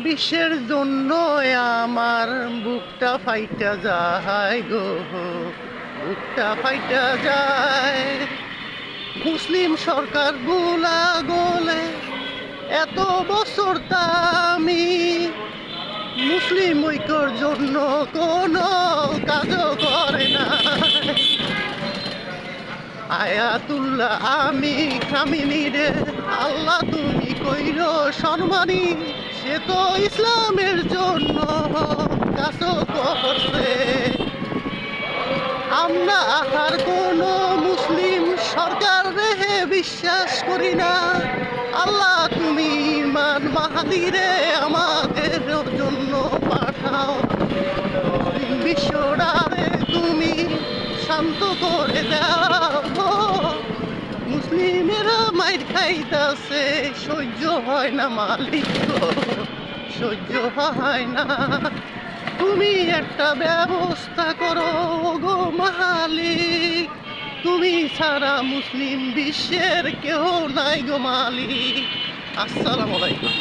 বিশ্বের জন্য আমার বুকটা ফাইটা যায় গো, বুকটা ফাইটা যায়। মুসলিম সরকার গুলা গোলে এত বছর তা আমি মুসলিম ঐক্যর জন্য কোনো কাজও করে না। আয়াতুল্লাহ আমি খামিনি রে, আল্লাহ তুমি কইর সম্মানী, সে তো ইসলামের জন্য কাজও করছে। আমরা আর কোনো মুসলিম সরকার রে বিশ্বাস করি না। আল্লাহ তুমি ইমান মাহাদি রে আমাদের জন্য পাঠাও। বিশ্বটারে তুমি শান্ত করে দাও। মুসলিমেরা মাইর খাইতাছে, সহ্য হয় না মালিক গো, সহ্য হয় না। তুমি একটা ব্যবস্থা করো গো মালিক, তুমি ছাড়া মুসলিম বিশ্বের কেউ নাই গো মালিক। আসসালামু আলাইকুম।